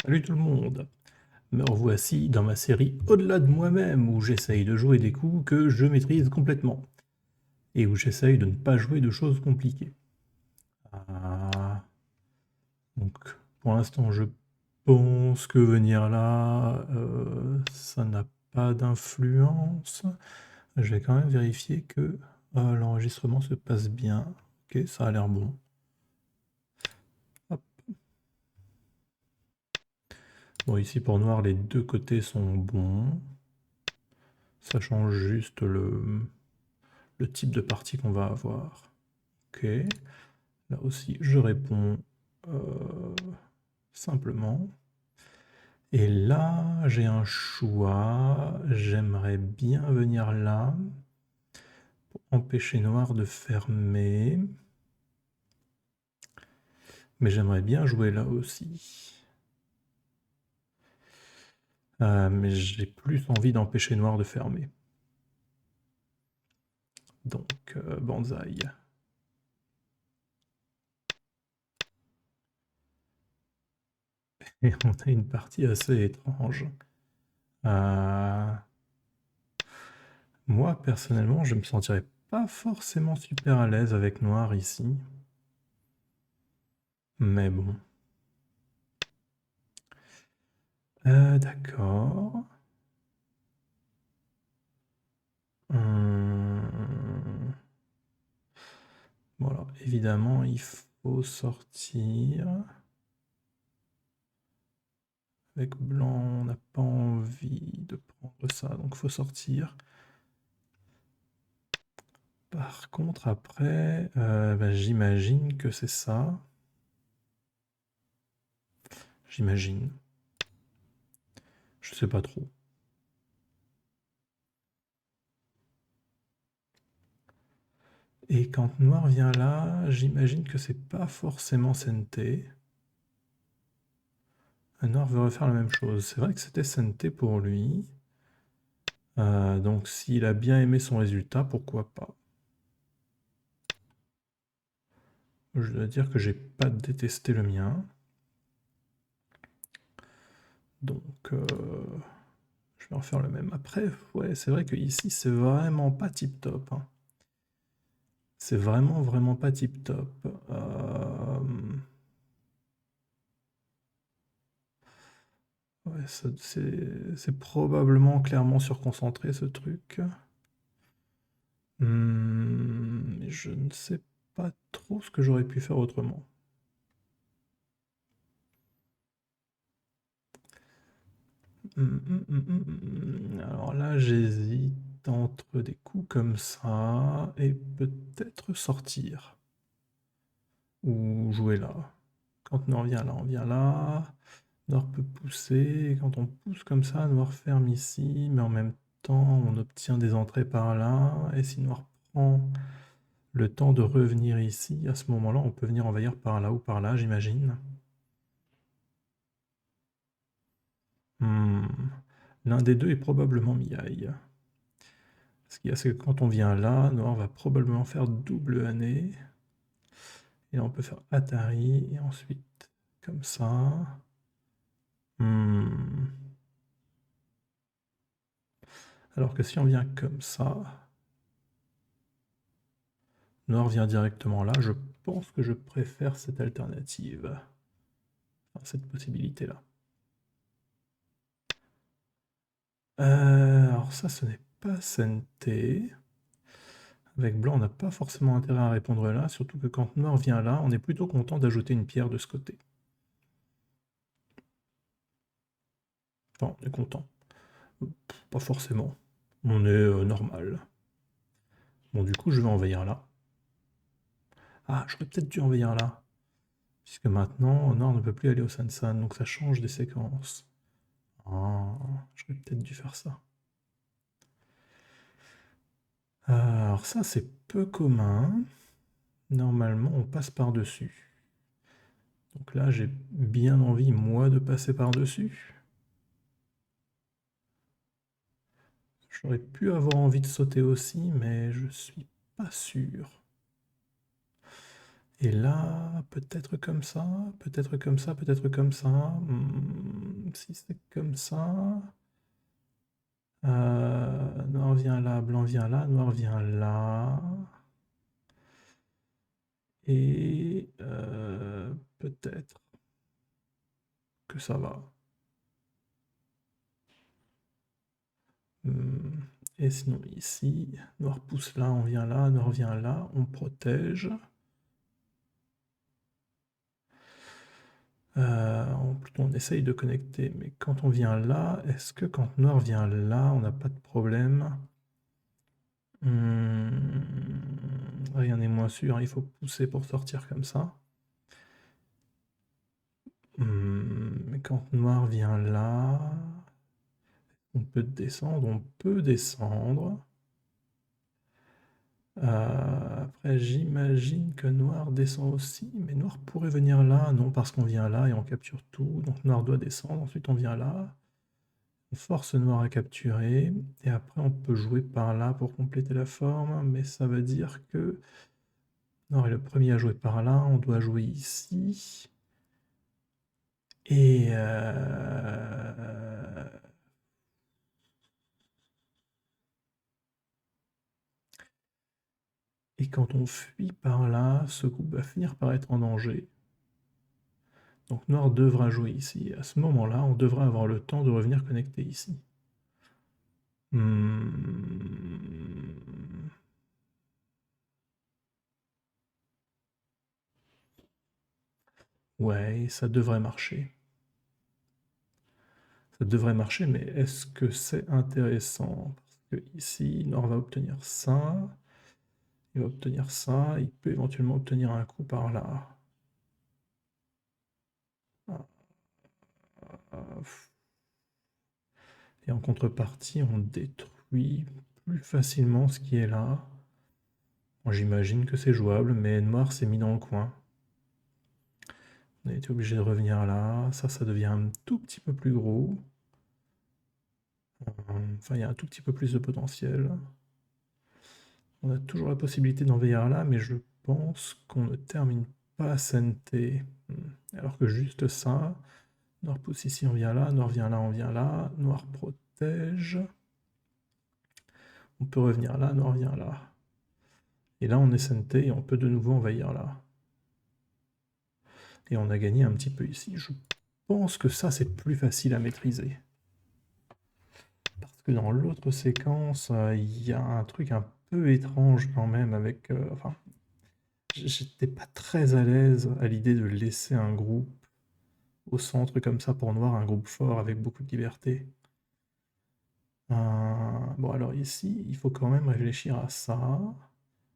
Salut tout le monde. Me revoici dans ma série Au-delà de moi-même, où j'essaye de jouer des coups que je maîtrise complètement, et où j'essaye de ne pas jouer de choses compliquées. Ah, donc pour l'instant je pense que venir là, ça n'a pas d'influence. Je vais quand même vérifier que l'enregistrement se passe bien. Ok, ça a l'air bon. Hop. Bon, ici pour noir, les deux côtés sont bons. Ça change juste le type de partie qu'on va avoir. Ok. Là aussi, je réponds simplement. Et là, j'ai un choix. J'aimerais bien venir là pour empêcher noir de fermer. Mais j'aimerais bien jouer là aussi. Mais j'ai plus envie d'empêcher noir de fermer. Donc, banzai. Et on a une partie assez étrange. Moi, personnellement, je me sentirais pas forcément super à l'aise avec noir ici. Mais bon. D'accord. Bon alors, évidemment, il faut sortir. Avec blanc, on n'a pas envie de prendre ça, donc il faut sortir. Par contre, après, bah, j'imagine que c'est ça. J'imagine. Je sais pas trop. Et quand noir vient là, j'imagine que c'est pas forcément Senté. Noir veut refaire la même chose. C'est vrai que c'était Senté pour lui. Donc s'il a bien aimé son résultat, pourquoi pas. Je dois dire que j'ai pas détesté le mien. Donc je vais en faire le même. Après, ouais, c'est vrai que ici c'est vraiment pas tip top. Hein. C'est vraiment, vraiment pas tip top. Ouais, c'est probablement clairement surconcentré ce truc. Mais je ne sais pas trop ce que j'aurais pu faire autrement. Alors là, j'hésite entre des coups comme ça et peut-être sortir. Ou jouer là. Quand Noir vient là, on vient là. Noir peut pousser. Et quand on pousse comme ça, Noir ferme ici. Mais en même temps, on obtient des entrées par là. Et si Noir prend le temps de revenir ici, à ce moment-là, on peut venir envahir par là ou par là, j'imagine. L'un des deux est probablement Miaille. Ce qu'il y a, c'est que quand on vient là, Noir va probablement faire double année. Et là, on peut faire Atari, et ensuite, comme ça. Alors que si on vient comme ça, Noir vient directement là, je pense que je préfère cette alternative. Enfin, cette possibilité-là. Alors ça, ce n'est pas Senté. Avec blanc, on n'a pas forcément intérêt à répondre là, surtout que quand noir vient là, on est plutôt content d'ajouter une pierre de ce côté. Enfin, on est content. Pas forcément. On est normal. Bon, du coup, je vais envahir là. Ah, j'aurais peut-être dû envahir là. Puisque maintenant, Nord ne peut plus aller au Sansan, donc ça change des séquences. Ah, j'aurais peut-être dû faire ça. Alors ça, c'est peu commun. Normalement, on passe par-dessus. Donc là, j'ai bien envie, moi, de passer par-dessus. J'aurais pu avoir envie de sauter aussi, mais je suis pas sûr. Et là, peut-être comme ça, peut-être comme ça, peut-être comme ça. si c'est comme ça. Noir vient là, blanc vient là, noir vient là. Et peut-être que ça va. Et sinon ici, noir pousse là, on vient là, noir vient là, on protège. Plutôt on essaye de connecter, mais quand on vient là, est-ce que quand noir vient là, on n'a pas de problème? Rien n'est moins sûr, hein, il faut pousser pour sortir comme ça. Mais quand noir vient là, on peut descendre, on peut descendre. Après, j'imagine que noir descend aussi, mais noir pourrait venir là, non, parce qu'on vient là et on capture tout, donc noir doit descendre, ensuite on vient là, on force noir à capturer, et après on peut jouer par là pour compléter la forme, mais ça veut dire que noir est le premier à jouer par là, on doit jouer ici, et et quand on fuit par là, ce groupe va finir par être en danger. Donc noir devra jouer ici. À ce moment-là, on devra avoir le temps de revenir connecter ici. Ouais, ça devrait marcher. Ça devrait marcher, mais est-ce que c'est intéressant? Parce que ici, noir va obtenir ça. Il va obtenir ça. Il peut éventuellement obtenir un coup par là. Et en contrepartie, on détruit plus facilement ce qui est là. Bon, j'imagine que c'est jouable, mais noir s'est mis dans le coin. On a été obligé de revenir là. Ça devient un tout petit peu plus gros. Enfin, il y a un tout petit peu plus de potentiel. On a toujours la possibilité d'envahir là, mais je pense qu'on ne termine pas SNT. Alors que juste ça, noir pousse ici, on vient là, noir vient là, on vient là, noir protège. On peut revenir là, noir vient là. Et là, on est SNT et on peut de nouveau envahir là. Et on a gagné un petit peu ici. Je pense que ça, c'est plus facile à maîtriser. Parce que dans l'autre séquence, il y a un truc un peu étrange quand même avec... enfin, j'étais pas très à l'aise à l'idée de laisser un groupe au centre comme ça pour noir, un groupe fort avec beaucoup de liberté. Bon alors ici, il faut quand même réfléchir à ça.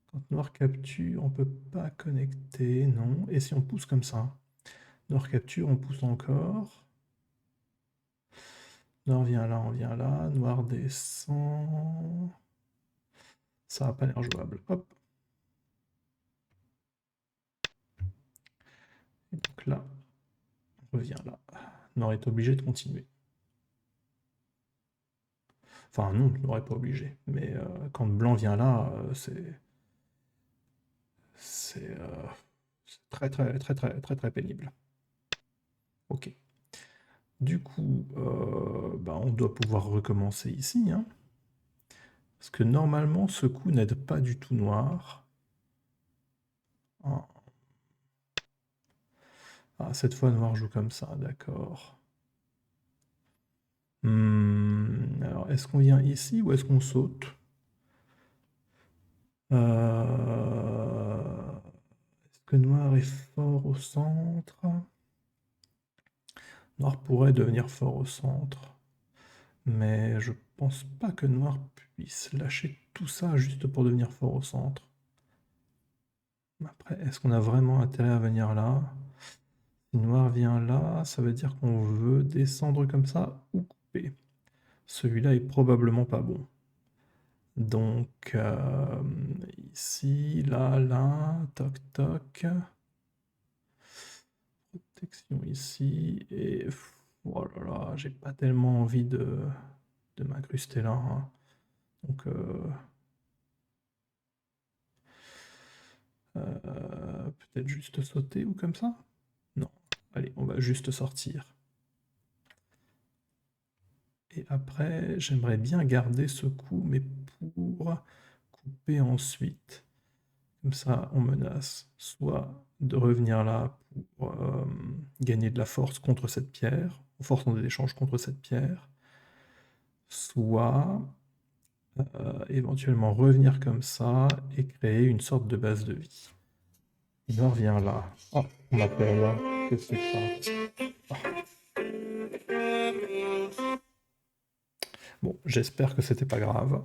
Quand noir capture, on peut pas connecter, non. Et si on pousse comme ça? Noir capture, on pousse encore. Noir vient là, on vient là. Noir descend. Ça n'a pas l'air jouable. Hop. Et donc là, on revient là. Noir est obligé de continuer. Enfin non, Noir n'est pas obligé. Mais quand blanc vient là, c'est très très très très très très pénible. Ok. Du coup, bah, on doit pouvoir recommencer ici, hein. Parce que normalement, ce coup n'aide pas du tout noir. Ah, cette fois, noir joue comme ça, d'accord. Alors, est-ce qu'on vient ici ou est-ce qu'on saute? Est-ce que noir est fort au centre? Noir pourrait devenir fort au centre. Mais je pense pas que noir puisse lâcher tout ça juste pour devenir fort au centre. Après, est-ce qu'on a vraiment intérêt à venir là? Si noir vient là, ça veut dire qu'on veut descendre comme ça ou couper. Celui-là est probablement pas bon. Donc, ici, là, là, toc, toc. Protection ici, et... Oh là là, j'ai pas tellement envie de m'incruster là, hein. Donc, peut-être juste sauter ou comme ça? Non. Allez, on va juste sortir. Et après, j'aimerais bien garder ce coup, mais pour couper ensuite. Comme ça, on menace soit de revenir là pour gagner de la force contre cette pierre, en forçant des échanges contre cette pierre, soit éventuellement revenir comme ça et créer une sorte de base de vie. Il en revient là. Oh, on m'appelle. Qu'est-ce que c'est ça? Bon, j'espère que c'était pas grave.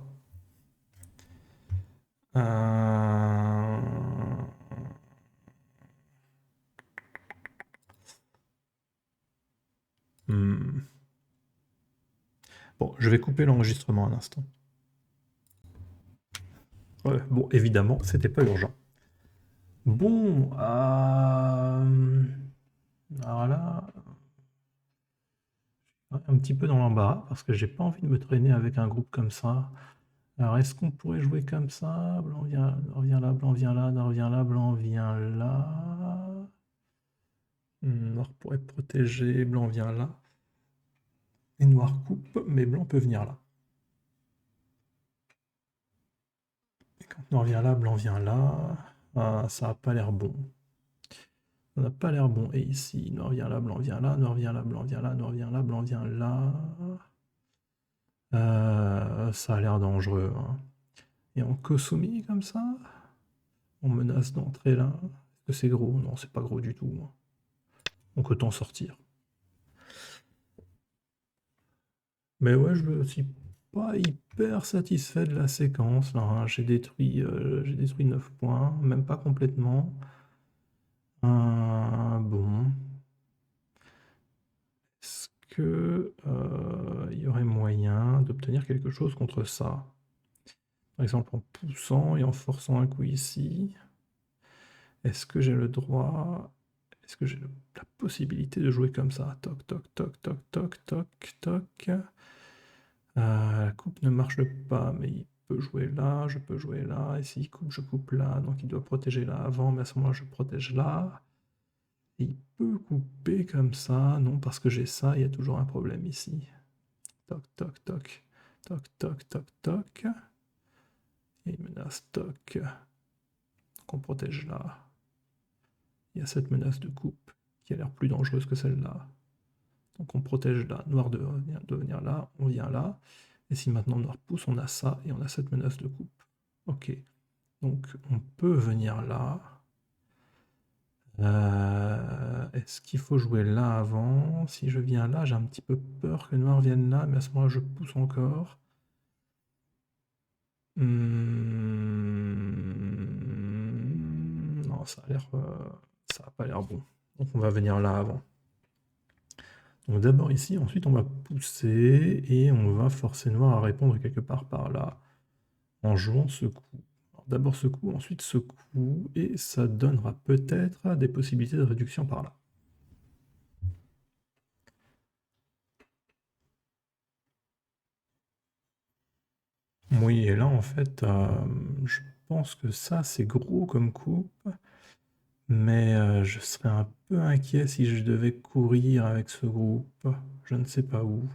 Bon, je vais couper l'enregistrement un instant. Ouais, bon, évidemment, c'était pas urgent. Bon, alors là, un petit peu dans l'embarras parce que j'ai pas envie de me traîner avec un groupe comme ça. Alors, est-ce qu'on pourrait jouer comme ça? Blanc revient là, blanc vient là, noir vient là, blanc vient là. Noir pourrait protéger, blanc vient là. Et noir coupe, mais blanc peut venir là. Et quand noir vient là, blanc vient là, ça n'a pas l'air bon. Ça n'a pas l'air bon. Et ici, noir vient là, blanc vient là, noir vient là, blanc vient là, noir vient là, blanc vient là. Ça a l'air dangereux. Hein. Et en Kosumi, comme ça, on menace d'entrer là. Est-ce que c'est gros? Non, c'est pas gros du tout. Hein. Donc autant sortir. Mais ouais, je suis pas hyper satisfait de la séquence là. Hein. J'ai détruit 9 points, même pas complètement. Bon. Est-ce que il y aurait moyen d'obtenir quelque chose contre ça? Par exemple en poussant et en forçant un coup ici. Est-ce que j'ai le droit? Est-ce que j'ai la possibilité de jouer comme ça? Toc, toc, toc, toc, toc, toc, toc. La coupe ne marche pas, mais il peut jouer là, je peux jouer là. Et s'il coupe, je coupe là. Donc il doit protéger là avant, mais à ce moment-là, je protège là. Et il peut couper comme ça. Non, parce que j'ai ça, il y a toujours un problème ici. Toc, toc, toc. Toc, toc, toc, toc. Et une menace, toc. Qu'on protège là. Il y a cette menace de coupe qui a l'air plus dangereuse que celle-là. Donc on protège là. Noir de venir là, on vient là. Et si maintenant noir pousse, on a ça et on a cette menace de coupe. Ok. Donc on peut venir là. Est-ce qu'il faut jouer là avant? Si je viens là, j'ai un petit peu peur que noir vienne là, mais à ce moment-là, je pousse encore. Non, ça a pas l'air bon. Donc on va venir là avant. Donc d'abord ici, ensuite on va pousser et on va forcer noir à répondre quelque part par là en jouant ce coup. D'abord ce coup, ensuite ce coup, et ça donnera peut-être des possibilités de réduction par là. Oui, et là en fait, je pense que ça c'est gros comme coupe, mais je serais un peu inquiet si je devais courir avec ce groupe, je ne sais pas où.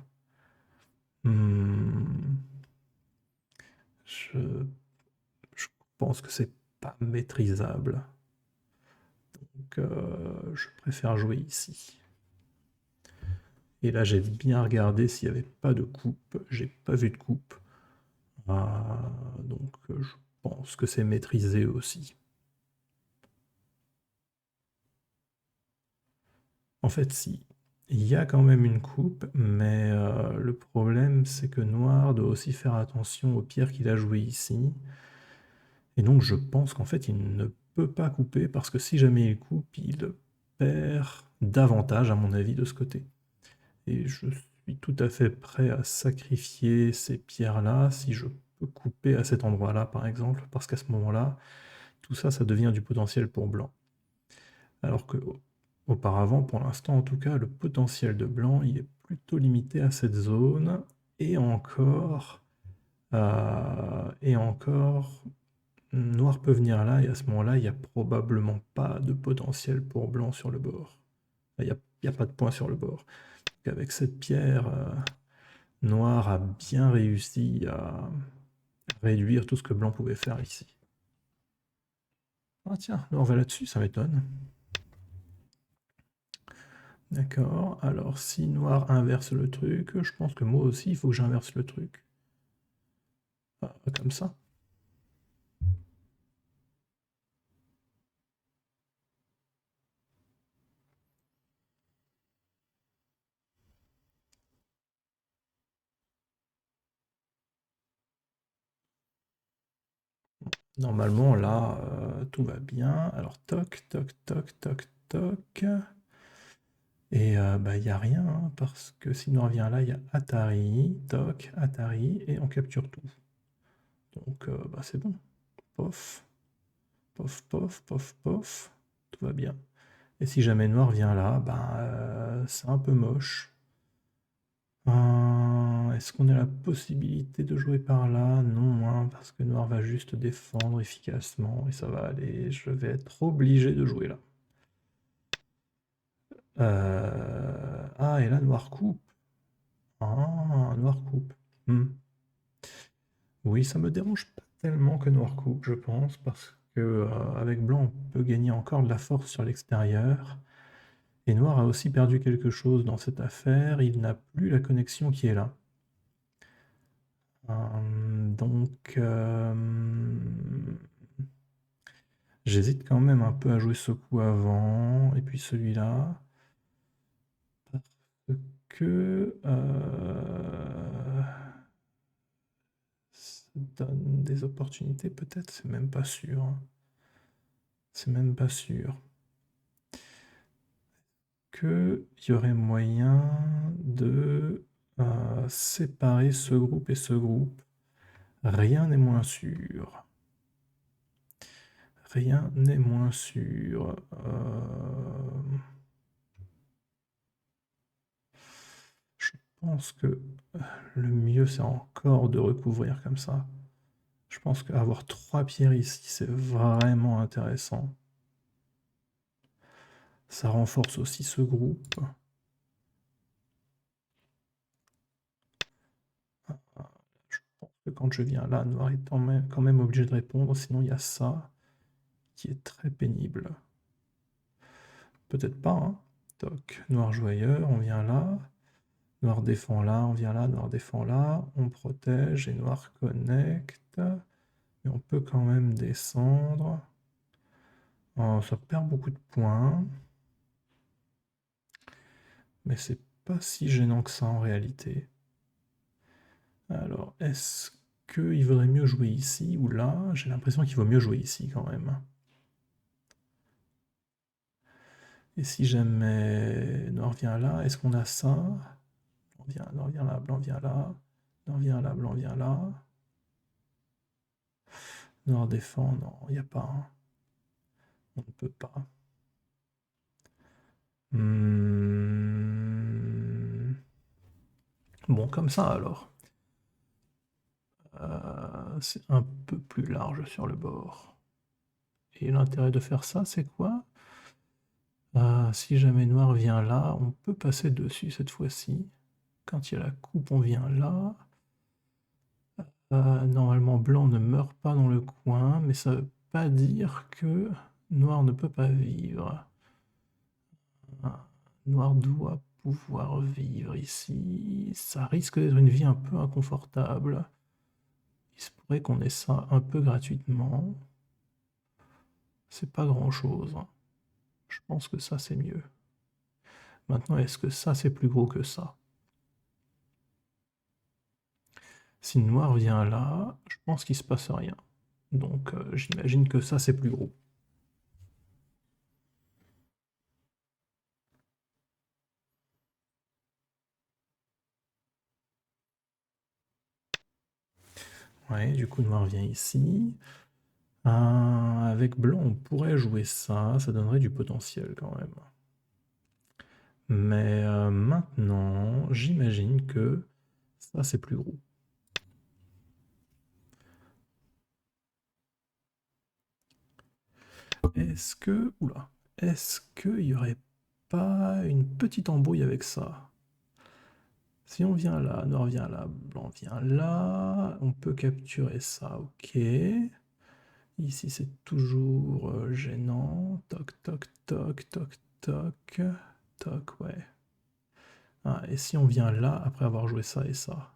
Je pense que c'est pas maîtrisable. Donc je préfère jouer ici. Et là j'ai bien regardé s'il n'y avait pas de coupe, j'ai pas vu de coupe. Donc je pense que c'est maîtrisé aussi. En fait si, il y a quand même une coupe, mais le problème c'est que noir doit aussi faire attention aux pierres qu'il a jouées ici. Et donc je pense qu'en fait il ne peut pas couper parce que si jamais il coupe, il perd davantage à mon avis de ce côté. Et je suis tout à fait prêt à sacrifier ces pierres-là si je peux couper à cet endroit-là par exemple, parce qu'à ce moment-là, tout ça, ça devient du potentiel pour blanc. Alors que auparavant, pour l'instant en tout cas, le potentiel de blanc, il est plutôt limité à cette zone, et encore, noir peut venir là, et à ce moment-là, il n'y a probablement pas de potentiel pour blanc sur le bord. Il n'y a pas de point sur le bord. Donc avec cette pierre, Noir a bien réussi à réduire tout ce que blanc pouvait faire ici. Ah tiens, noir va là-dessus, ça m'étonne. D'accord, alors si noir inverse le truc, je pense que moi aussi il faut que j'inverse le truc. Ah, comme ça. Normalement là, tout va bien. Alors toc, toc, toc, toc, toc. Et bah il n'y a rien, hein, parce que si noir vient là, il y a Atari, toc, Atari, et on capture tout. Donc bah c'est bon. Pof, pof, pof, pof, pof. Tout va bien. Et si jamais noir vient là, ben c'est un peu moche. Est-ce qu'on a la possibilité de jouer par là? Non, hein, parce que noir va juste défendre efficacement et ça va aller. Je vais être obligé de jouer là. Ah, et là, noir coupe. Ah, noir coupe. Hmm. Oui, ça me dérange pas tellement que noir coupe, je pense, parce que avec blanc, on peut gagner encore de la force sur l'extérieur. Et noir a aussi perdu quelque chose dans cette affaire, il n'a plus la connexion qui est là. Donc, j'hésite quand même un peu à jouer ce coup avant, et puis celui-là, parce que ça donne des opportunités, peut-être, c'est même pas sûr. C'est même pas sûr. Qu'il y aurait moyen de séparer ce groupe et ce groupe. Rien n'est moins sûr. Rien n'est moins sûr. Je pense que le mieux, c'est encore de recouvrir comme ça. Je pense qu'avoir 3 pierres ici, c'est vraiment intéressant. Ça renforce aussi ce groupe. Je pense que quand je viens là, noir est quand même obligé de répondre, sinon il y a ça qui est très pénible. Peut-être pas, hein. Toc, noir joyeux, on vient là. Noir défend là, on vient là, noir défend là. On protège et noir connecte. Mais on peut quand même descendre. Oh, ça perd beaucoup de points. Mais c'est pas si gênant que ça en réalité. Alors, est-ce qu'il vaudrait mieux jouer ici ou là? J'ai l'impression qu'il vaut mieux jouer ici quand même. Et si jamais noir vient là, est-ce qu'on a ça? Noir vient là, blanc vient là. Noir vient là, blanc vient là. Noir défend, non, il n'y a pas. Hein. On ne peut pas. Bon, comme ça alors. C'est un peu plus large sur le bord. Et l'intérêt de faire ça, c'est quoi? Si jamais noir vient là, on peut passer dessus cette fois-ci. Quand il y a la coupe, on vient là. Normalement, blanc ne meurt pas dans le coin, mais ça veut pas dire que noir ne peut pas vivre. Noir doit pouvoir vivre ici. Ça risque d'être une vie un peu inconfortable. Il se pourrait qu'on ait ça un peu gratuitement. C'est pas grand-chose. Je pense que ça, c'est mieux. Maintenant, est-ce que ça, c'est plus gros que ça? Si noir vient là, je pense qu'il se passe rien. Donc, j'imagine que ça, c'est plus gros. Ouais, du coup, noir vient ici. Avec blanc, on pourrait jouer ça. Ça donnerait du potentiel quand même. Mais maintenant, j'imagine que ça, c'est plus gros. Est-ce que... Oula. Est-ce qu'il y aurait pas une petite embrouille avec ça? Si on vient là, noir vient là, blanc vient là, on peut capturer ça, ok. Ici, c'est toujours gênant. Toc, toc, toc, toc, toc, toc, ouais. Ah, et si on vient là, après avoir joué ça et ça?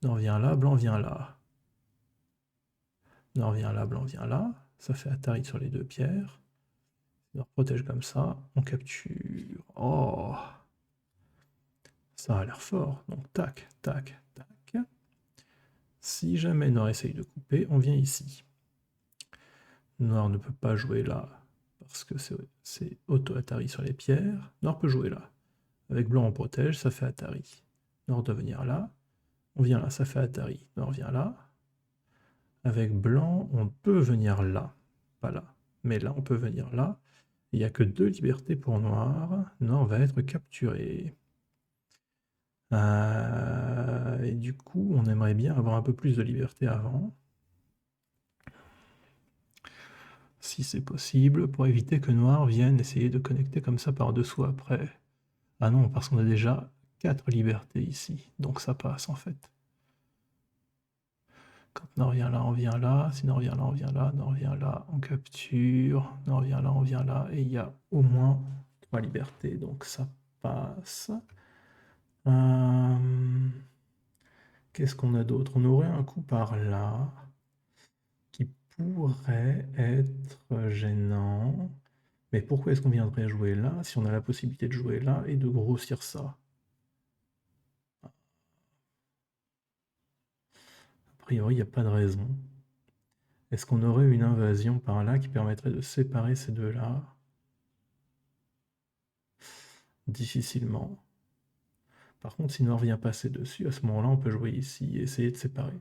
Noir vient là, blanc vient là. Noir vient là, blanc vient là. Ça fait Atari sur les deux pierres. Noir protège comme ça. On capture. Oh! Ça a l'air fort. Donc, tac, tac, tac. Si jamais Noir essaye de couper, on vient ici. Noir ne peut pas jouer là, parce que c'est auto-Atari sur les pierres. Noir peut jouer là. Avec blanc, on protège, ça fait Atari. Noir doit venir là. On vient là, ça fait Atari. Noir vient là. Avec blanc, on peut venir là. Pas là. Mais là, on peut venir là. Il n'y a que 2 libertés pour noir. Noir va être capturé. Et du coup, on aimerait bien avoir un peu plus de liberté avant. Si c'est possible, pour éviter que noir vienne essayer de connecter comme ça par-dessous après. Ah non, parce qu'on a déjà 4 libertés ici. Donc ça passe en fait. Quand noir vient là, on vient là. Si noir vient là, on vient là. Noir vient là, on capture. Noir vient là, on vient là. Et il y a au moins 3 libertés. Donc ça passe. Qu'est-ce qu'on a d'autre? On aurait un coup par là qui pourrait être gênant. Mais pourquoi est-ce qu'on viendrait jouer là si on a la possibilité de jouer là et de grossir ça? A priori, il n'y a pas de raison. Est-ce qu'on aurait une invasion par là qui permettrait de séparer ces deux-là? Difficilement. Par contre, si noir vient passer dessus, à ce moment-là, on peut jouer ici et essayer de séparer.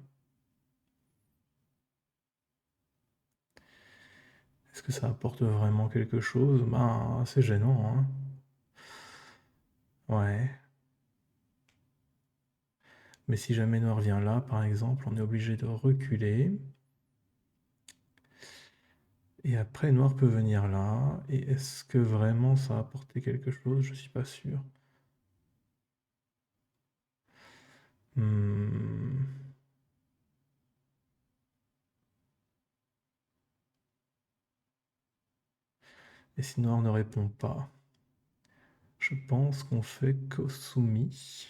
Est-ce que ça apporte vraiment quelque chose? Ben, c'est gênant, hein. Ouais. Mais si jamais noir vient là, par exemple, on est obligé de reculer. Et après, noir peut venir là. Et est-ce que vraiment ça a apporté quelque chose? Je suis pas sûr. Hmm. Et si noir ne répond pas? Je pense qu'on fait Kosumi.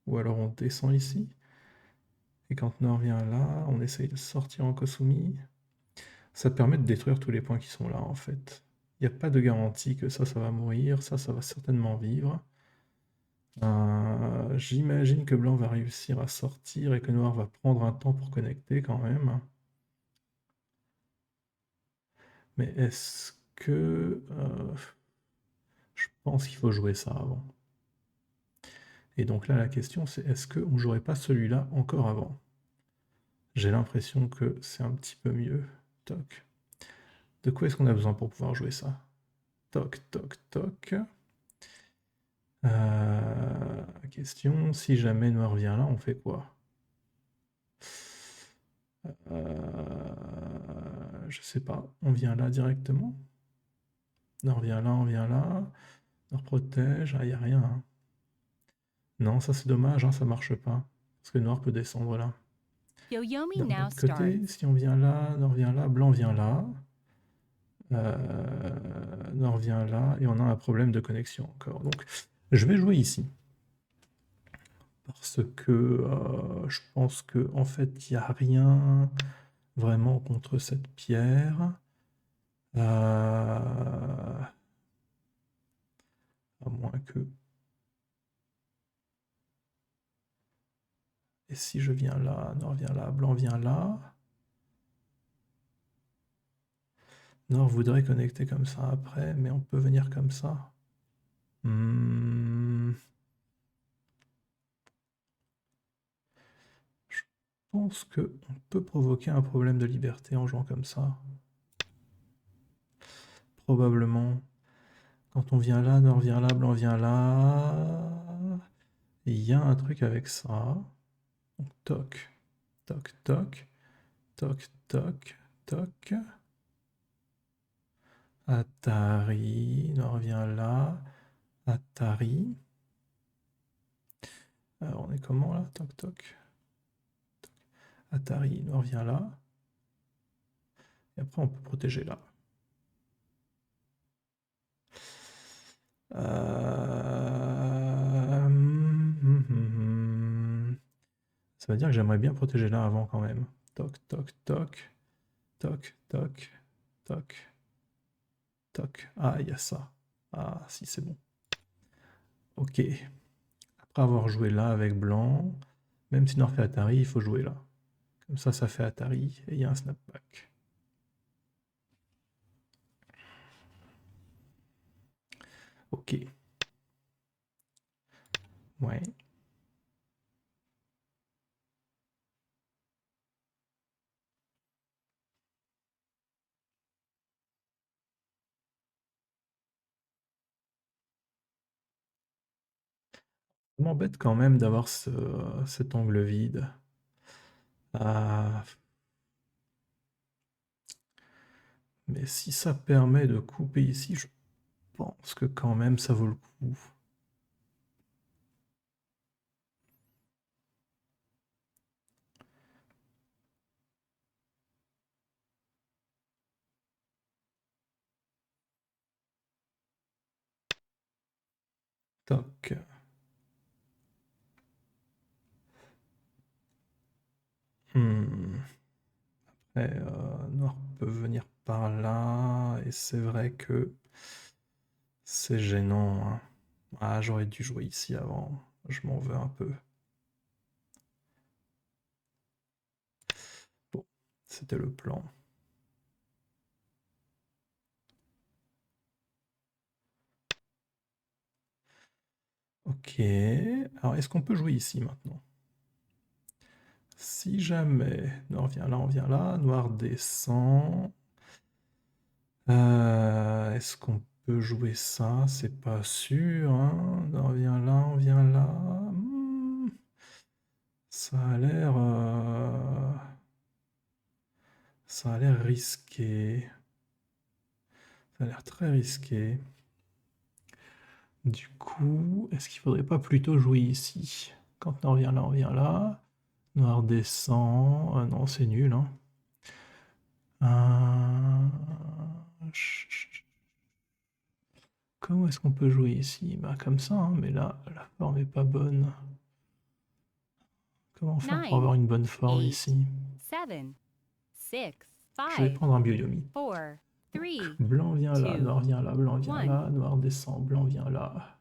Ou alors on descend ici. Et quand noir vient là, on essaye de sortir en Kosumi. Ça permet de détruire tous les points qui sont là, en fait. Il n'y a pas de garantie que ça va mourir. Ça va certainement vivre. J'imagine que blanc va réussir à sortir et que noir va prendre un temps pour connecter quand même. Mais est-ce que... je pense qu'il faut jouer ça avant. Et donc là, la question, c'est est-ce qu'on ne jouerait pas celui-là encore avant? J'ai l'impression que c'est un petit peu mieux. Toc. De quoi est-ce qu'on a besoin pour pouvoir jouer ça? Toc, toc, toc. Question, si jamais noir vient là, on fait quoi? Je sais pas. On vient là directement? Noir vient là, on vient là. Noir protège. Ah, il n'y a rien, hein. Non, ça c'est dommage, hein, ça marche pas. Parce que noir peut descendre là. Yoyomi D'un now autre côté, starts. si on vient là, noir vient là, blanc vient là. Noir vient là, et on a un problème de connexion encore. Donc, je vais jouer ici. Parce que je pense que en fait, il n'y a rien vraiment contre cette pierre. À moins que... Et si je viens là, noir vient là, blanc vient là. Noir voudrait connecter comme ça après, mais on peut venir comme ça. Je pense qu'on peut provoquer un problème de liberté en jouant comme ça. Probablement. Quand on vient là, noir vient là, blanc vient là. Il y a un truc avec ça. Donc, toc, toc, toc, toc, toc, toc. Atari, noir vient là. Atari. Alors on est comment là? Toc toc. Atari, noir vient là. Et après on peut protéger là. Ça veut dire que j'aimerais bien protéger là avant quand même. Toc toc toc. Toc toc toc. Toc. Ah, il y a ça. Ah, si, c'est bon. Ok. Après avoir joué là avec blanc, même si noir fait Atari, il faut jouer là. Comme ça fait Atari et il y a un snapback. Ok. Ouais. Ça m'embête quand même d'avoir cet angle vide. Ah. Mais si ça permet de couper ici, je pense que quand même ça vaut le coup. Toc. Après, noir peut venir par là, et c'est vrai que c'est gênant, hein. Ah, j'aurais dû jouer ici avant, je m'en veux un peu. Bon, c'était le plan. Ok, alors est-ce qu'on peut jouer ici maintenant? Si jamais noir vient là, on vient là, noir descend. Est-ce qu'on peut jouer ça? C'est pas sûr, hein. Noir vient là, on vient là. Ça a l'air... Ça a l'air risqué. Ça a l'air très risqué. Du coup, est-ce qu'il faudrait pas plutôt jouer ici? Quand noir vient là, on vient là. Noir descend. Non, c'est nul, hein. Comment est-ce qu'on peut jouer ici? Bah comme ça, hein, mais là, la forme est pas bonne. Comment faire pour avoir une bonne forme ici? 7, 6, Je vais 5, prendre un Byo-Yomi. 4, 3, Blanc vient là, 2, noir vient là, blanc vient 1. là, noir descend, blanc vient là.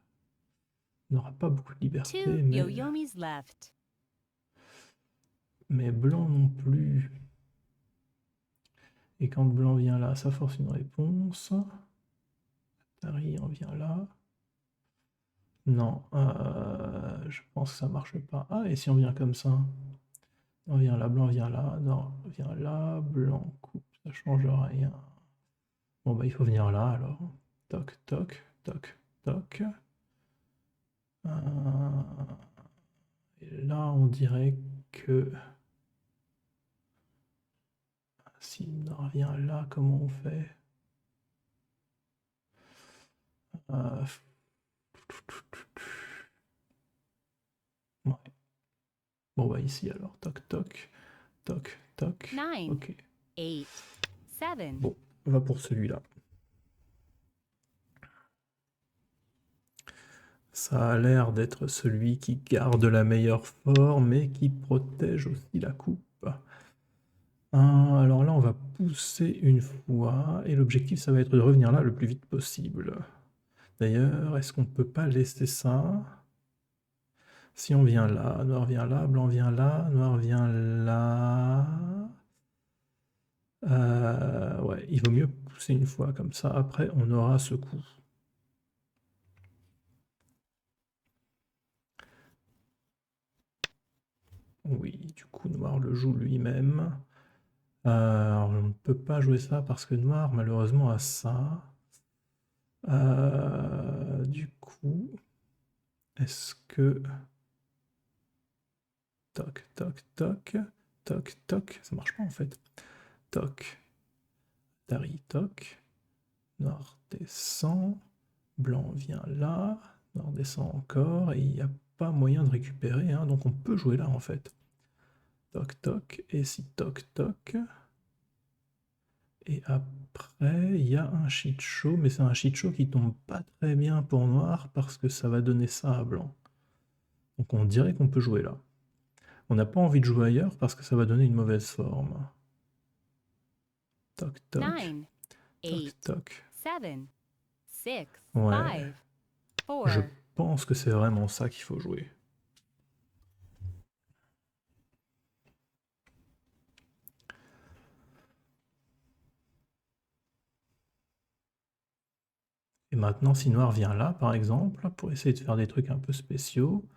On n'aura pas beaucoup de liberté, 2 Yo-Yomis left. mais blanc non plus. Et quand blanc vient là, ça force une réponse. Atari en vient là. Non, je pense que ça marche pas. Ah, et si on vient comme ça? On vient là, blanc vient là, non, vient là, blanc coupe, ça change rien. Bon bah il faut venir là alors. Toc, toc, toc, toc. Et là on dirait que si on revient là, comment on fait? Ouais. Bon bah ici alors, toc, toc, toc, toc. 9, Ok. 8, 7. Bon, on va pour celui-là. Ça a l'air d'être celui qui garde la meilleure forme et qui protège aussi la coupe. Alors là, on va pousser une fois, et l'objectif, ça va être de revenir là le plus vite possible. D'ailleurs, est-ce qu'on ne peut pas laisser ça? Si on vient là, noir vient là, blanc vient là, noir vient là... ouais, il vaut mieux pousser une fois, comme ça, après, on aura ce coup. Oui, du coup, noir le joue lui-même. Alors, on ne peut pas jouer ça parce que noir, malheureusement, a ça. Du coup, est-ce que... Toc, toc, toc, toc, toc, ça marche pas en fait. Toc, Atari, toc, noir descend, blanc vient là, noir descend encore, et il n'y a pas moyen de récupérer, hein, donc on peut jouer là en fait. Toc toc, et si toc toc. Et après, il y a un shit show, mais c'est un shit show qui tombe pas très bien pour noir parce que ça va donner ça à blanc. Donc on dirait qu'on peut jouer là. On n'a pas envie de jouer ailleurs parce que ça va donner une mauvaise forme. Toc toc. 9, Toc 8, toc. 7, 6, Ouais. 5, Je 4. pense que c'est vraiment ça qu'il faut jouer. Et maintenant, si noir vient là, par exemple, pour essayer de faire des trucs un peu spéciaux,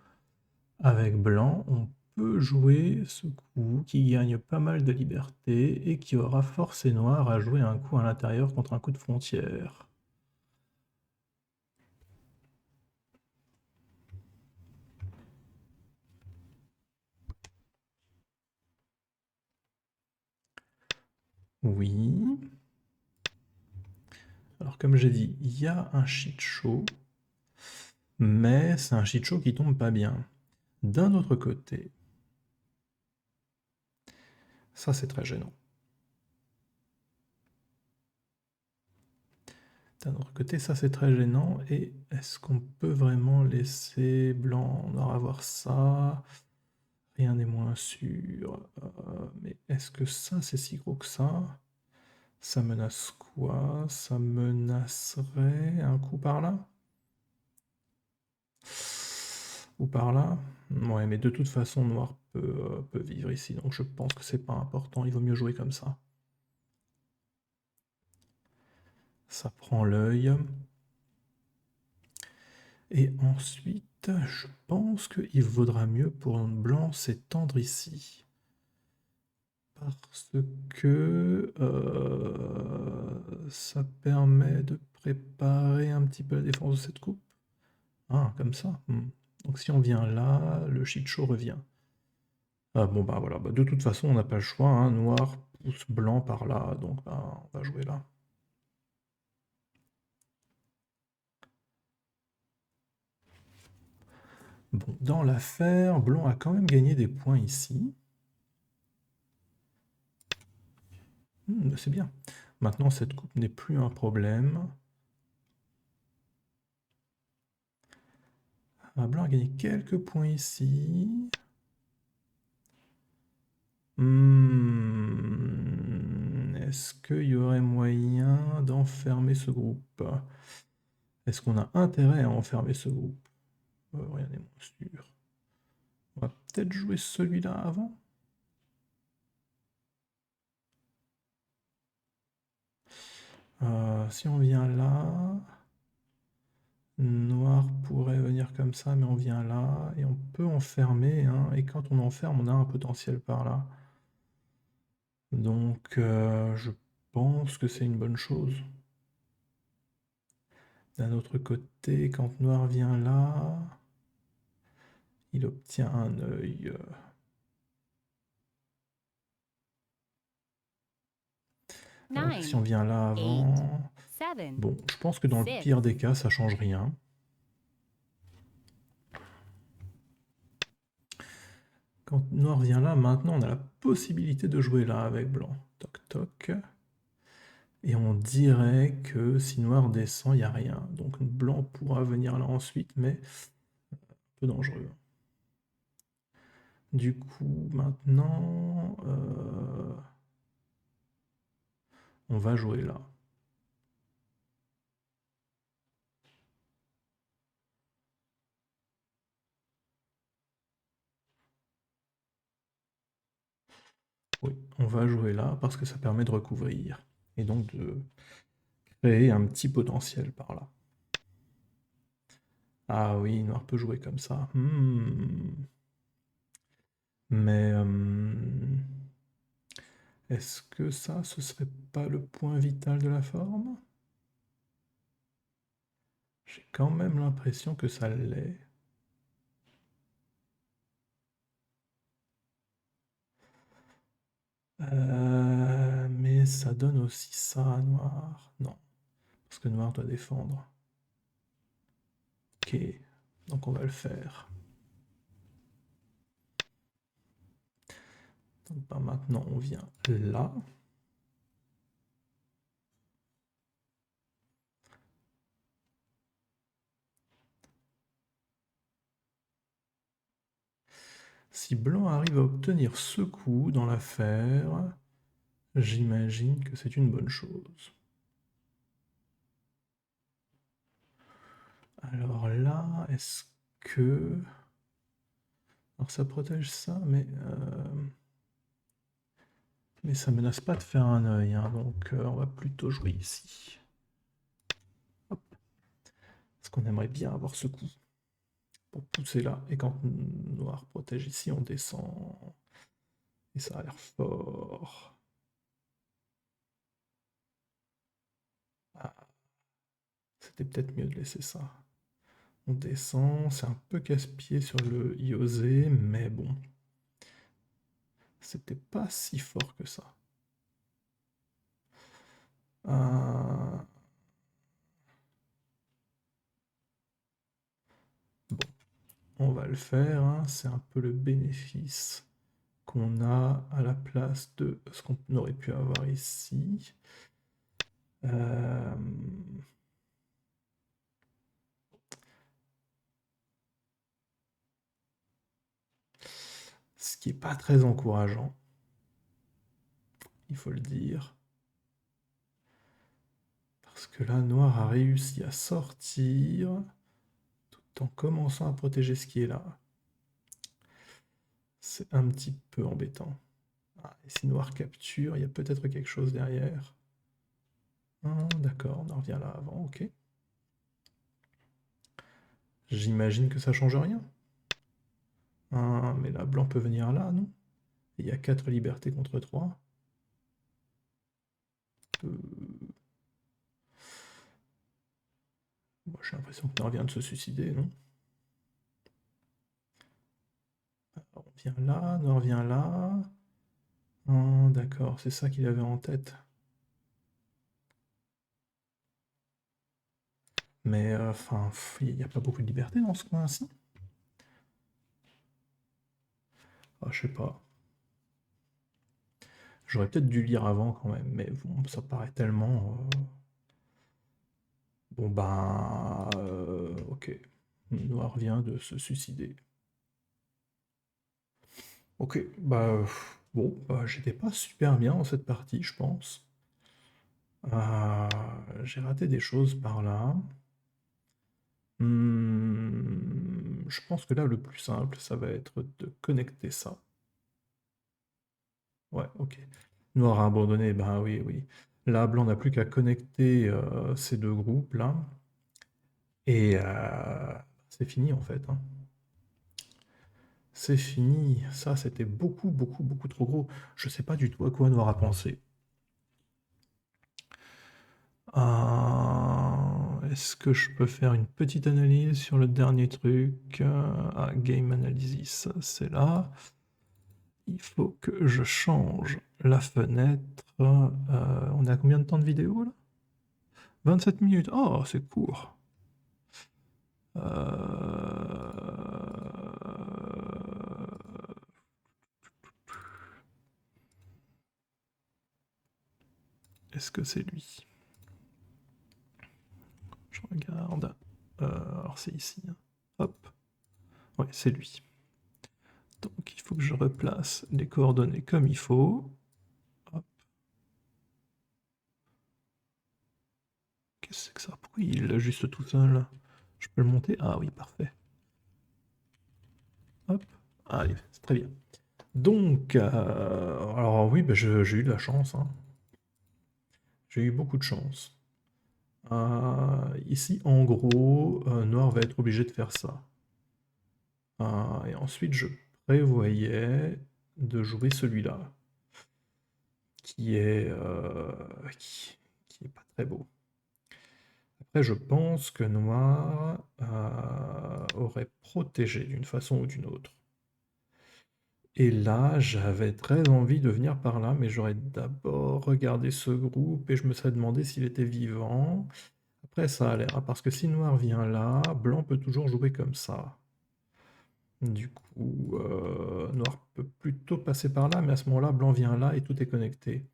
avec blanc, on peut jouer ce coup qui gagne pas mal de liberté et qui aura forcé noir à jouer un coup à l'intérieur contre un coup de frontière. Oui. Alors comme j'ai dit, il y a un shit show, mais c'est un shit show qui tombe pas bien. D'un autre côté, ça c'est très gênant. D'un autre côté, ça c'est très gênant. Et est-ce qu'on peut vraiment laisser blanc noir avoir ça? Rien n'est moins sûr. Mais est-ce que ça c'est si gros que ça? Ça menace quoi? Ça menacerait un coup par là? Ou par là? Ouais, mais de toute façon, noir peut vivre ici, donc je pense que c'est pas important, il vaut mieux jouer comme ça. Ça prend l'œil. Et ensuite, je pense qu'il vaudra mieux pour un blanc s'étendre ici. Parce que ça permet de préparer un petit peu la défense de cette coupe. Ah, comme ça. Donc si on vient là, le shit show revient. Ah, bon bah voilà, bah, de toute façon on n'a pas le choix, hein. Noir pousse blanc par là, donc bah, on va jouer là. Bon, dans l'affaire, blanc a quand même gagné des points ici. C'est bien. Maintenant, cette coupe n'est plus un problème. Ah, blanc a gagné quelques points ici. Est-ce qu'il y aurait moyen d'enfermer ce groupe? Est-ce qu'on a intérêt à enfermer ce groupe? Rien n'est moins sûr. On va peut-être jouer celui-là avant. Si on vient là, noir pourrait venir comme ça, mais on vient là, et on peut enfermer, hein, et quand on enferme, on a un potentiel par là. Donc je pense que c'est une bonne chose. D'un autre côté, quand noir vient là, il obtient un œil. Si on vient là avant... 7, Bon, je pense que dans le pire des cas, ça change rien. Quand noir vient là, maintenant, on a la possibilité de jouer là avec blanc. Toc toc. Et on dirait que si noir descend, il n'y a rien. Donc blanc pourra venir là ensuite, mais un peu dangereux. Du coup, maintenant, on va jouer là. Oui, on va jouer là parce que ça permet de recouvrir. Et donc de créer un petit potentiel par là. Ah oui, noir peut jouer comme ça. Mais est-ce que ça, ce serait pas le point vital de la forme? J'ai quand même l'impression que ça l'est. Mais ça donne aussi ça à noir. Non, parce que noir doit défendre. Ok, donc on va le faire. Donc, bah, maintenant, on vient là. Si blanc arrive à obtenir ce coup dans l'affaire, j'imagine que c'est une bonne chose. Alors là, est-ce que... Alors ça protège ça, mais ça menace pas de faire un œil, hein, donc on va plutôt jouer ici. Hop. Parce qu'on aimerait bien avoir ce coup pour pousser là, et quand noir protège ici, on descend. Et ça a l'air fort. Ah. C'était peut-être mieux de laisser ça. On descend, c'est un peu casse-pied sur le Iosé, mais bon. C'était pas si fort que ça. Bon, on va le faire, hein. C'est un peu le bénéfice qu'on a à la place de ce qu'on aurait pu avoir ici. Ce qui n'est pas très encourageant, il faut le dire. Parce que là, noir a réussi à sortir tout en commençant à protéger ce qui est là. C'est un petit peu embêtant. Ah, et si noir capture, il y a peut-être quelque chose derrière. Ah, d'accord, on en revient là avant, ok. J'imagine que ça change rien. Ah, mais là, blanc peut venir là, non? Il y a 4 libertés contre 3. Moi, j'ai l'impression que noir vient de se suicider, non? Alors, on vient là, noir vient là. Ah, d'accord, c'est ça qu'il avait en tête. Mais, enfin, il n'y a pas beaucoup de liberté dans ce coin-ci. Ah, je sais pas. J'aurais peut-être dû lire avant quand même, mais bon, ça paraît tellement... Bon ben... ok. Noir vient de se suicider. Ok, bah... bon, bah, j'étais pas super bien dans cette partie, je pense. J'ai raté des choses par là. Je pense que là, le plus simple, ça va être de connecter ça. Ouais, ok. Noir a abandonné, ben oui, oui. Là, blanc n'a plus qu'à connecter ces deux groupes là. Et c'est fini en fait, hein. C'est fini. Ça, c'était beaucoup, beaucoup, beaucoup trop gros. Je sais pas du tout à quoi noir a pensé. Est-ce que je peux faire une petite analyse sur le dernier truc? Game Analysis, c'est là. Il faut que je change la fenêtre. On est à combien de temps de vidéo là? 27 minutes. Oh, c'est court. Est-ce que c'est lui? Je regarde. Alors c'est ici, hein. Hop. Ouais, c'est lui. Donc il faut que je replace les coordonnées comme il faut. Hop. Qu'est-ce que c'est que ça? Pourquoi il l'ajuste tout seul? Je peux le monter? Ah oui, parfait. Hop. Allez, c'est très bien. Donc, alors oui, bah, j'ai eu de la chance, hein. J'ai eu beaucoup de chance. Ici, en gros, noir va être obligé de faire ça. Et ensuite, je prévoyais de jouer celui-là, qui est pas très beau. Après, je pense que noir aurait protégé d'une façon ou d'une autre. Et là, j'avais très envie de venir par là, mais j'aurais d'abord regardé ce groupe et je me serais demandé s'il était vivant. Après, ça a l'air, parce que si noir vient là, blanc peut toujours jouer comme ça. Du coup, noir peut plutôt passer par là, mais à ce moment-là, blanc vient là et tout est connecté.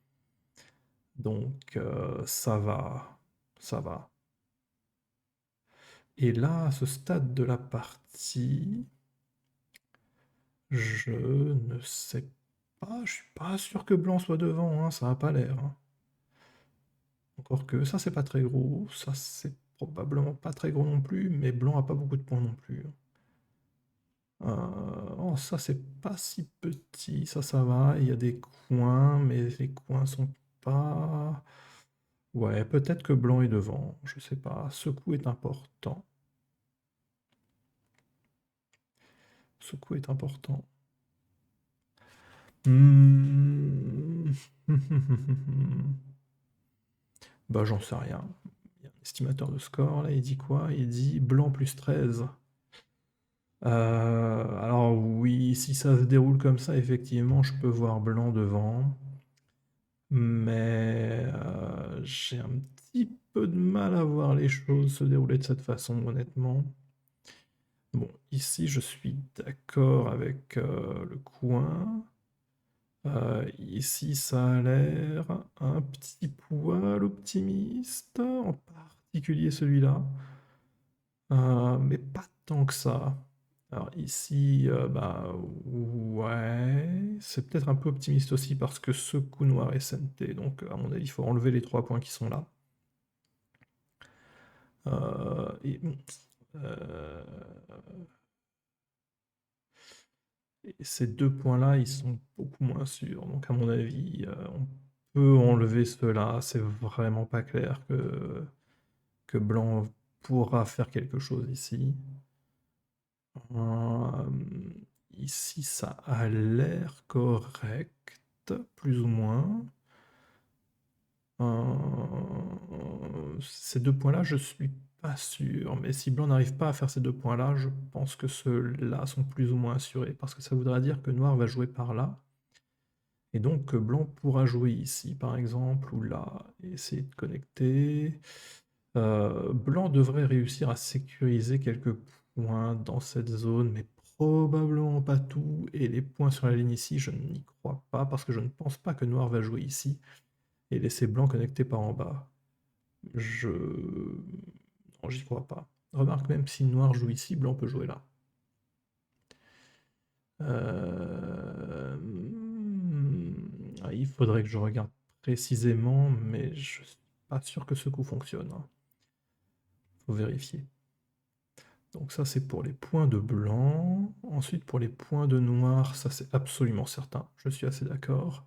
Donc, ça va. Ça va. Et là, à ce stade de la partie, je ne sais pas, je suis pas sûr que blanc soit devant, hein, ça n'a pas l'air, hein. Encore que ça, c'est pas très gros, ça, c'est probablement pas très gros non plus, mais blanc a pas beaucoup de points non plus. Oh, ça, c'est pas si petit, ça va, il y a des coins, mais les coins sont pas... Ouais, peut-être que blanc est devant, je sais pas, ce coup est important. Ce coup est important. Hmm. Bah, j'en sais rien. Il y a un estimateur de score, là, il dit quoi? Il dit blanc plus 13. Alors oui, si ça se déroule comme ça, effectivement, je peux voir blanc devant. Mais j'ai un petit peu de mal à voir les choses se dérouler de cette façon, honnêtement. Bon, ici, je suis d'accord avec le coin. Ici, ça a l'air un petit poil optimiste, en particulier celui-là. Mais pas tant que ça. Alors ici, bah ouais, c'est peut-être un peu optimiste aussi parce que ce coup noir est SNT, donc à mon avis, il faut enlever les 3 points qui sont là. Et, euh, et ces 2 points-là, ils sont beaucoup moins sûrs. Donc à mon avis, on peut enlever ceux-là. C'est vraiment pas clair que blanc pourra faire quelque chose ici. Euh, Ici, ça a l'air correct, plus ou moins. Ces 2 points-là, je suis pas sûr. Mais si blanc n'arrive pas à faire ces 2 points-là, je pense que ceux-là sont plus ou moins assurés. Parce que ça voudra dire que noir va jouer par là. Et donc que blanc pourra jouer ici, par exemple, ou là, et essayer de connecter. Blanc devrait réussir à sécuriser quelques points dans cette zone, mais probablement pas tout. Et les points sur la ligne ici, je n'y crois pas, parce que je ne pense pas que noir va jouer ici et laisser blanc connecté par en bas. Non, j'y crois pas. Remarque, même si noir joue ici, blanc peut jouer là. Il faudrait que je regarde précisément, mais je suis pas sûr que ce coup fonctionne, hein. Faut vérifier. Donc ça, c'est pour les points de blanc. Ensuite, pour les points de noir, ça c'est absolument certain. Je suis assez d'accord.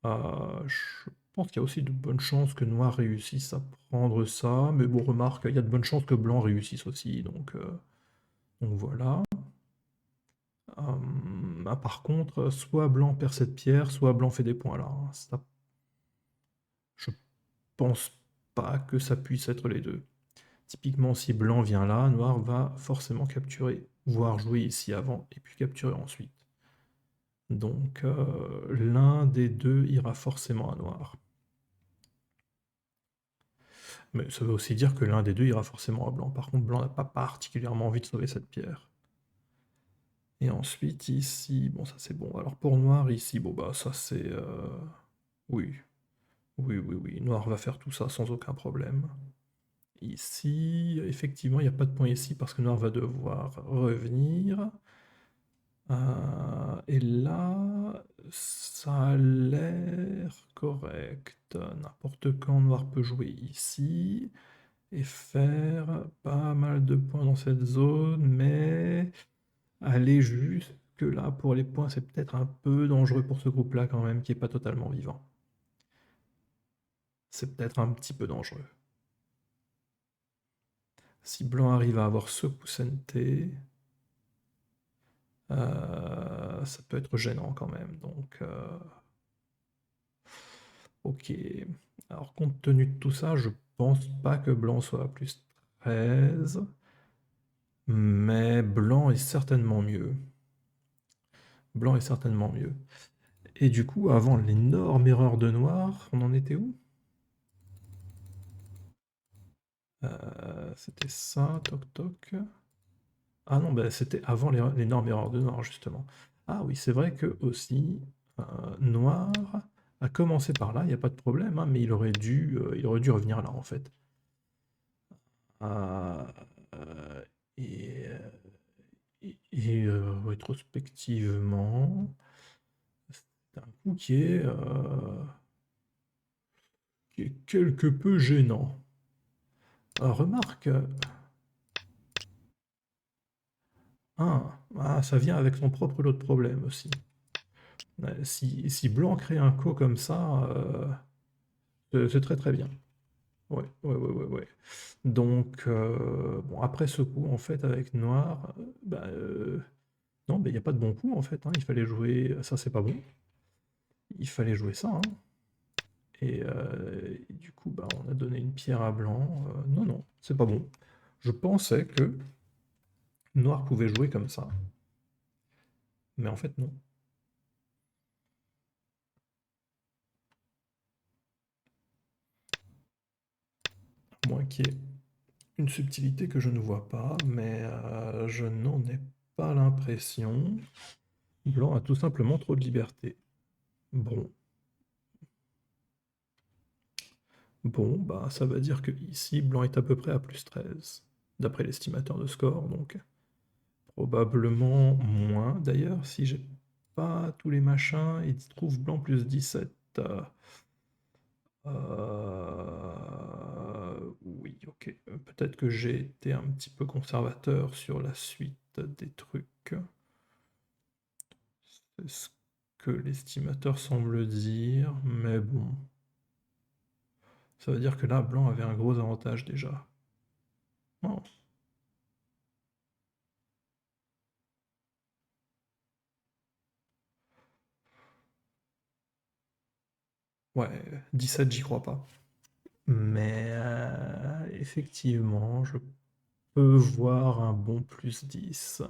Je pense qu'il y a aussi de bonnes chances que noir réussisse à prendre ça. Mais bon, remarque, il y a de bonnes chances que blanc réussisse aussi. Donc voilà. Par contre, soit blanc perd cette pierre, soit blanc fait des points là, hein. Ça, je pense pas que ça puisse être les deux. Typiquement, si blanc vient là, noir va forcément capturer, voire jouer ici avant, et puis capturer ensuite. Donc l'un des deux ira forcément à noir. Mais ça veut aussi dire que l'un des deux ira forcément à blanc. Par contre, blanc n'a pas particulièrement envie de sauver cette pierre. Et ensuite, ici, bon, ça c'est bon. Alors pour noir, ici, bon, bah ça c'est... Oui, oui. Noir va faire tout ça sans aucun problème. Ici, effectivement, il n'y a pas de point ici parce que noir va devoir revenir. Et là, ça a l'air correct. N'importe quand, noir peut jouer ici et faire pas mal de points dans cette zone, mais aller jusque là pour les points, c'est peut-être un peu dangereux pour ce groupe-là quand même, qui n'est pas totalement vivant. C'est peut-être un petit peu dangereux. Si blanc arrive à avoir ce coussin T, ça peut être gênant quand même. Donc, ok. Alors, compte tenu de tout ça, je pense pas que blanc soit à plus 13. Mais blanc est certainement mieux. Blanc est certainement mieux. Et du coup, avant l'énorme erreur de noir, on en était où? C'était ça, toc toc. Ah non, bah, c'était avant l'énorme erreur de noir, justement. Ah oui, c'est vrai que aussi, noir a commencé par là, il n'y a pas de problème, hein, mais il aurait dû revenir là, en fait. Ah, et rétrospectivement, c'est un coup qui est quelque peu gênant. Remarque, ça vient avec son propre lot de problèmes aussi. Si Blanc crée un co comme ça, c'est très très bien. Ouais, ouais, ouais, ouais, ouais. Donc, bon, après ce coup, en fait, avec Noir, non, il n'y a pas de bon coup, en fait, hein. Il fallait jouer... Ça, c'est pas bon. Il fallait jouer ça, hein. Et du coup, on a donné une pierre à Blanc. Non, non, c'est pas bon. Je pensais que Noir pouvait jouer comme ça. Mais en fait, non. À moins qu'il y ait une subtilité que je ne vois pas, mais je n'en ai pas l'impression. Blanc a tout simplement trop de liberté. Bon. Bon, ça veut dire que ici, Blanc est à peu près à plus 13, d'après l'estimateur de score, donc probablement moins. D'ailleurs, si j'ai pas tous les machins, il trouve Blanc plus 17. Oui, ok. Peut-être que j'ai été un petit peu conservateur sur la suite des trucs. C'est ce que l'estimateur semble dire, mais bon. Ça veut dire que là, Blanc avait un gros avantage déjà. Oh. Ouais, 17, j'y crois pas. Mais effectivement, je peux voir un bon plus 10.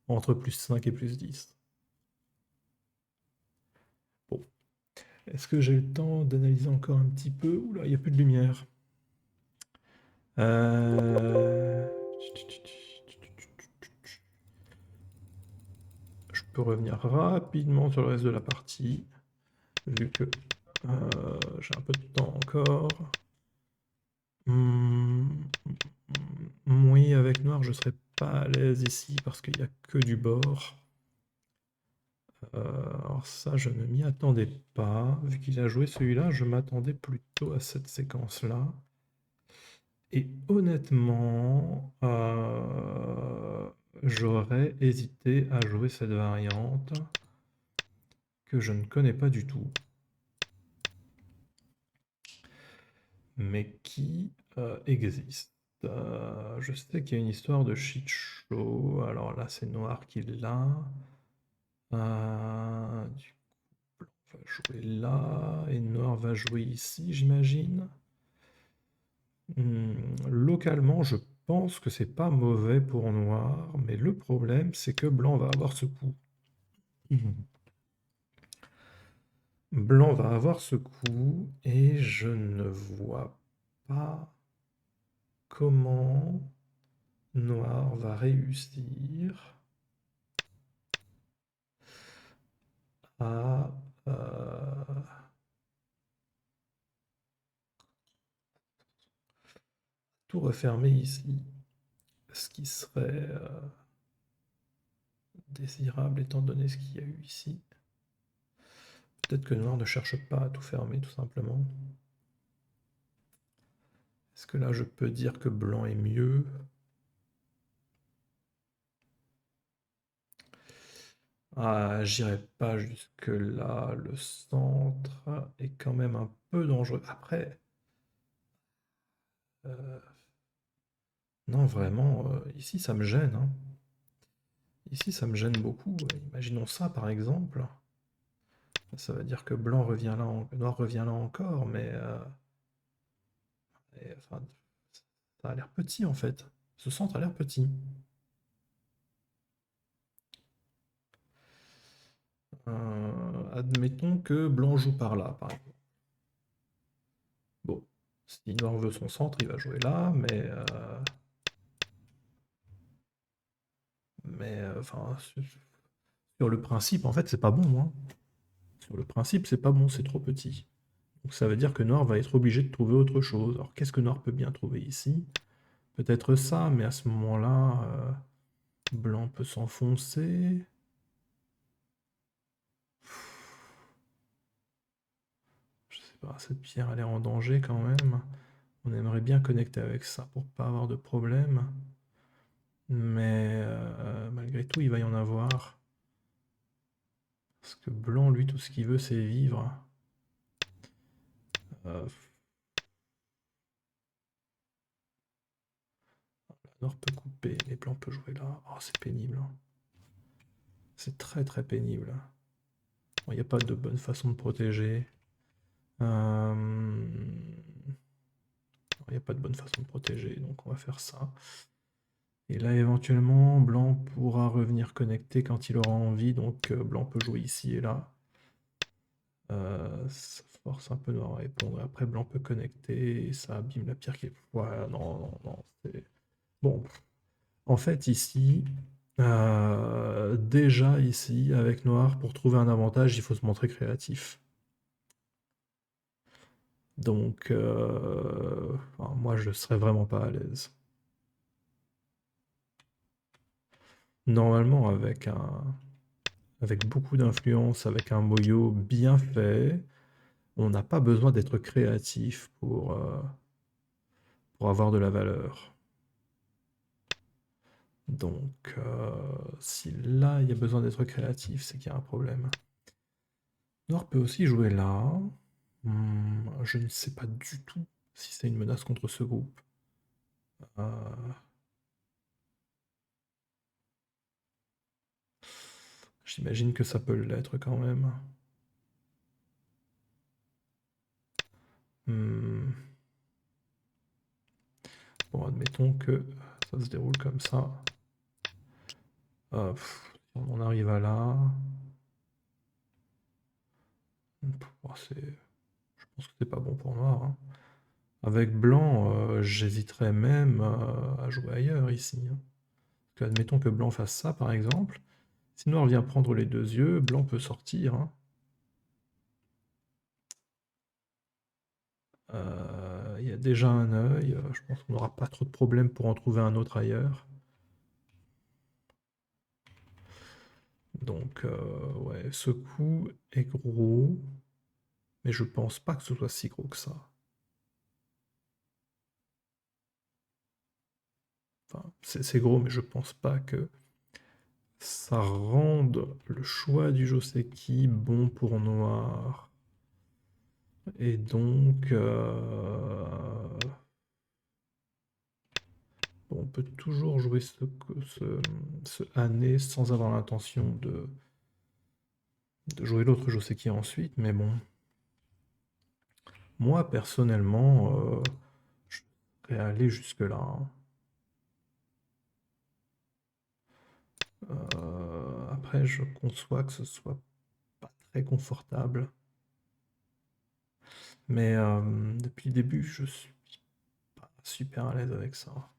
Entre plus 5 et plus 10. Bon. Est-ce que j'ai le temps d'analyser encore un petit peu? Oula, il n'y a plus de lumière. Je peux revenir rapidement sur le reste de la partie, vu que j'ai un peu de temps encore. Oui, avec noir, je serais pas à l'aise ici parce qu'il n'y a que du bord. Alors ça, je ne m'y attendais pas. Vu qu'il a joué celui-là, je m'attendais plutôt à cette séquence-là. Et honnêtement, j'aurais hésité à jouer cette variante que je ne connais pas du tout, mais qui existe. Je sais qu'il y a une histoire de shit show. Alors là, c'est noir qui l'a. Du coup, blanc va jouer là, et noir va jouer ici, j'imagine. Localement, je pense que c'est pas mauvais pour noir, mais le problème, c'est que blanc va avoir ce coup. Blanc va avoir ce coup, et je ne vois pas comment noir va réussir à tout refermer ici, ce qui serait désirable étant donné ce qu'il y a eu ici. Peut-être que noir ne cherche pas à tout fermer, tout simplement. Est-ce que là, je peux dire que blanc est mieux? J'irai pas jusque-là. Le centre est quand même un peu dangereux. Après, non, vraiment, ici, ça me gêne, hein. Ici, ça me gêne beaucoup. Imaginons ça, par exemple. Ça veut dire que blanc revient là, noir revient là encore, mais enfin, ça a l'air petit, en fait. Ce centre a l'air petit. Admettons que blanc joue par là, par exemple. Bon, si noir veut son centre, il va jouer là, mais Mais enfin, sur le principe, en fait, c'est pas bon, hein. Sur le principe, c'est pas bon, c'est trop petit. Donc ça veut dire que Noir va être obligé de trouver autre chose. Alors qu'est-ce que Noir peut bien trouver ici? Peut-être ça, mais à ce moment-là, Blanc peut s'enfoncer. Je sais pas, cette pierre a l'air en danger quand même. On aimerait bien connecter avec ça pour pas avoir de problème. Mais malgré tout, il va y en avoir. Parce que Blanc, lui, tout ce qu'il veut, c'est vivre. Euh, Noir peut couper, mais Blanc peut jouer là. Oh, c'est pénible, hein. C'est très très pénible. Bon, il n'y a pas de bonne façon de protéger. Il n'y a pas de bonne façon de protéger, donc on va faire ça. Et là, éventuellement, Blanc pourra revenir connecter quand il aura envie, donc Blanc peut jouer ici et là. Ça force un peu Noir à répondre. Après, Blanc peut connecter et ça abîme la pierre qui est... Ouais, non, non, non, c'est... Bon, en fait, ici, déjà ici, avec Noir, pour trouver un avantage, il faut se montrer créatif. Donc, enfin, moi, je serais vraiment pas à l'aise. Normalement, avec beaucoup d'influence, avec un moyo bien fait, on n'a pas besoin d'être créatif pour avoir de la valeur. Donc, si là, il y a besoin d'être créatif, c'est qu'il y a un problème. Noir peut aussi jouer là. Je ne sais pas du tout si c'est une menace contre ce groupe. J'imagine que ça peut l'être quand même. Bon, admettons que ça se déroule comme ça. On en arrive à là. Je pense que c'est pas bon pour Noir, hein. Avec Blanc, j'hésiterais même à jouer ailleurs ici, hein. Parce que admettons que Blanc fasse ça, par exemple. Si Noir vient prendre les 2 yeux, Blanc peut sortir, hein. Il y a déjà un œil. Je pense qu'on n'aura pas trop de problèmes pour en trouver un autre ailleurs. Donc, ouais, ce coup est gros. Mais je pense pas que ce soit si gros que ça. Enfin, c'est gros, mais je pense pas que ça rende le choix du Joseki bon pour Noir. Et donc, bon, on peut toujours jouer ce année sans avoir l'intention de jouer l'autre Joseki ensuite, mais bon. Moi, personnellement, je serais allé jusque-là, hein. Après, je conçois que ce soit pas très confortable. Mais depuis le début, je suis pas super à l'aise avec ça.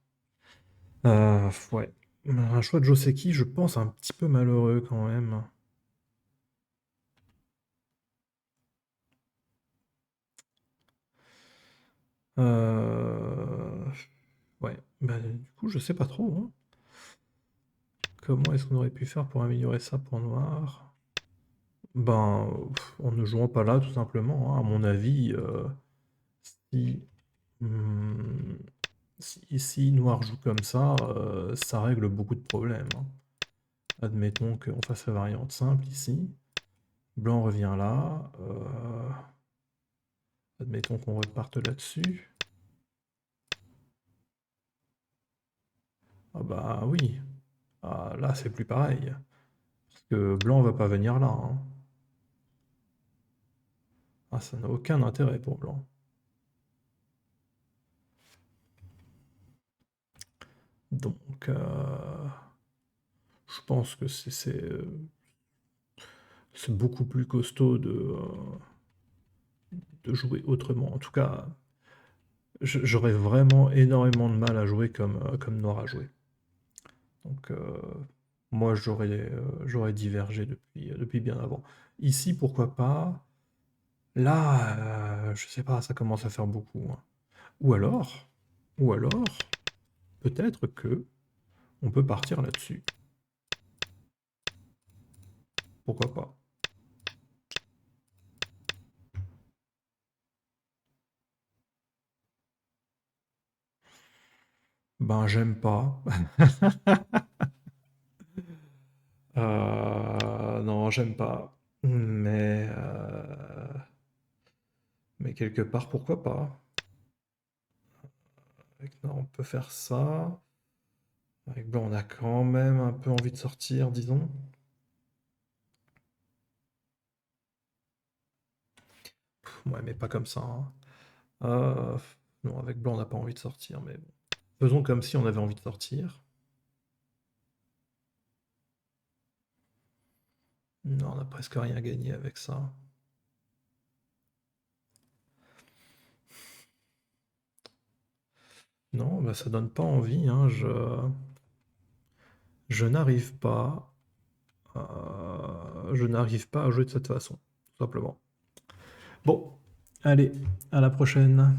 Ouais. Un choix de Joseki, je pense, un petit peu malheureux quand même. Ouais. Bah, du coup, je sais pas trop, hein. Comment est-ce qu'on aurait pu faire pour améliorer ça pour Noir? Ben, en ne jouant pas là, tout simplement, hein. À mon avis, si, hmm, si Noir joue comme ça règle beaucoup de problèmes, hein. Admettons qu'on fasse la variante simple ici. Blanc revient là. Admettons qu'on reparte là-dessus. Ah bah oui. Ah, là, c'est plus pareil. Parce que Blanc va pas venir là, hein. Ah, ça n'a aucun intérêt pour Blanc. Donc, je pense que c'est beaucoup plus costaud de jouer autrement. En tout cas, j'aurais vraiment énormément de mal à jouer comme Noir a joué. Donc, Moi, j'aurais divergé depuis bien avant. Ici, pourquoi pas? Là, je sais pas, ça commence à faire beaucoup, hein. Ou alors, peut-être que on peut partir là-dessus. Pourquoi pas? Ben, j'aime pas. Non, j'aime pas. Mais quelque part, pourquoi pas? Avec Nord, on peut faire ça. Avec Blanc, on a quand même un peu envie de sortir, disons. Ouais, mais pas comme ça, hein. Non, avec Blanc, on n'a pas envie de sortir, mais bon. Faisons comme si on avait envie de sortir. Non, on n'a presque rien gagné avec ça. Non, bah ça donne pas envie, hein. Je n'arrive pas. Je n'arrive pas à jouer de cette façon, tout simplement. Bon, allez, à la prochaine.